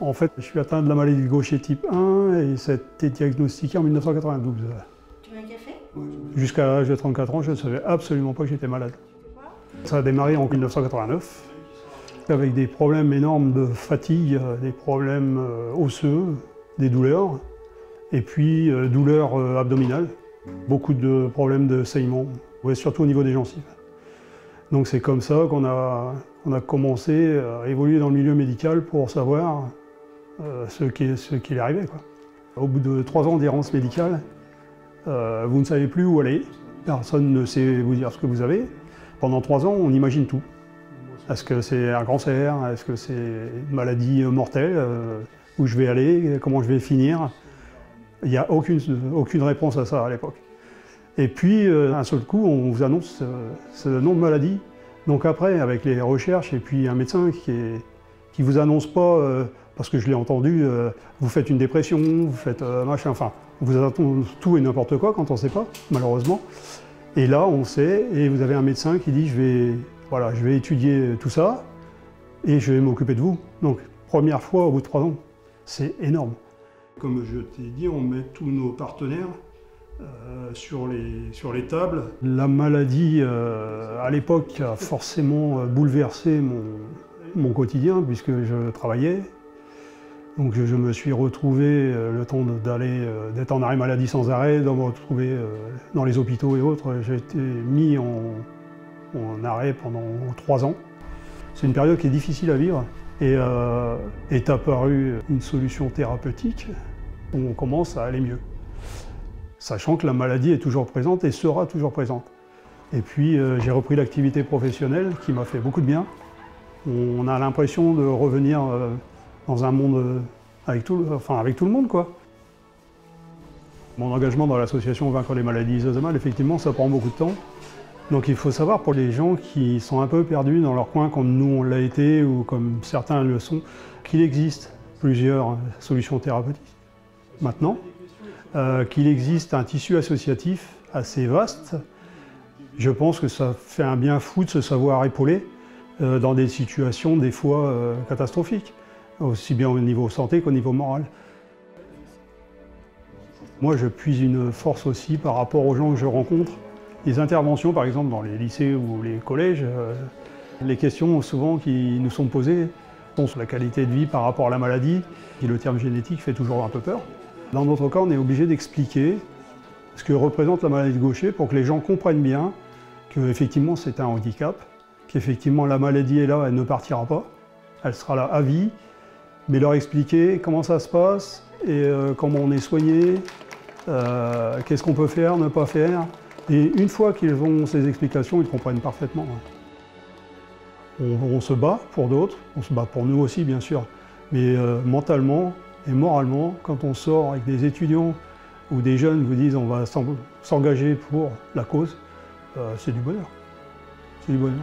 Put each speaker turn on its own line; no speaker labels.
En fait, je suis atteint de la maladie de Gaucher type 1 et ça a été diagnostiqué en 1992.
Tu veux un café?
Jusqu'à l'âge de 34 ans, je ne savais absolument pas que j'étais malade. Ça a démarré en 1989, avec des problèmes énormes de fatigue, des problèmes osseux, des douleurs, et puis douleurs abdominales, beaucoup de problèmes de saignement, surtout au niveau des gencives. Donc c'est comme ça qu'on a commencé à évoluer dans le milieu médical pour savoir ce qui est arrivé, quoi. Au bout de 3 ans d'errance médicale, vous ne savez plus où aller, personne ne sait vous dire ce que vous avez. Pendant 3 ans, on imagine tout. Est-ce que c'est un cancer? Est-ce que c'est une maladie mortelle? Où je vais aller? Comment je vais finir? Il n'y a aucune réponse à ça à l'époque. Et puis, d'un seul coup, on vous annonce ce nom de maladie. Donc après, avec les recherches, et puis un médecin qui vous annonce pas, parce que je l'ai entendu, vous faites une dépression, vous faites machin, enfin, on vous annonce tout et n'importe quoi quand on ne sait pas, malheureusement. Et là, on sait, et vous avez un médecin qui dit, je vais étudier tout ça, et je vais m'occuper de vous. Donc, première fois au bout de 3 ans, c'est énorme. Comme je t'ai dit, on met tous nos partenaires sur les tables. La maladie, à l'époque, a forcément bouleversé mon quotidien, puisque je travaillais. Donc je me suis retrouvé, le temps d'être en arrêt maladie sans arrêt, de me retrouver dans les hôpitaux et autres. J'ai été mis en arrêt pendant 3 ans. C'est une période qui est difficile à vivre et est apparue une solution thérapeutique où on commence à aller mieux. Sachant que la maladie est toujours présente et sera toujours présente. Et puis j'ai repris l'activité professionnelle qui m'a fait beaucoup de bien. On a l'impression de revenir dans un monde avec tout le monde, quoi. Mon engagement dans l'association Vaincre les maladies Zosomal, effectivement, ça prend beaucoup de temps. Donc il faut savoir, pour les gens qui sont un peu perdus dans leur coin, comme nous on l'a été, ou comme certains le sont, qu'il existe plusieurs solutions thérapeutiques. Maintenant, qu'il existe un tissu associatif assez vaste, je pense que ça fait un bien fou de se savoir épauler dans des situations des fois catastrophiques, aussi bien au niveau santé qu'au niveau moral. Moi, je puise une force aussi par rapport aux gens que je rencontre. Les interventions, par exemple, dans les lycées ou les collèges, les questions souvent qui nous sont posées sont sur la qualité de vie par rapport à la maladie. Et le terme génétique fait toujours un peu peur. Dans notre cas, on est obligé d'expliquer ce que représente la maladie de Gaucher pour que les gens comprennent bien qu'effectivement c'est un handicap, qu'effectivement la maladie est là, elle ne partira pas, elle sera là à vie, mais leur expliquer comment ça se passe et comment on est soigné, qu'est-ce qu'on peut faire, ne pas faire. Et une fois qu'ils ont ces explications, ils comprennent parfaitement. On se bat pour d'autres, on se bat pour nous aussi bien sûr, mais mentalement et moralement, quand on sort avec des étudiants ou des jeunes vous disent on va s'engager pour la cause, c'est du bonheur. C'est du bonheur.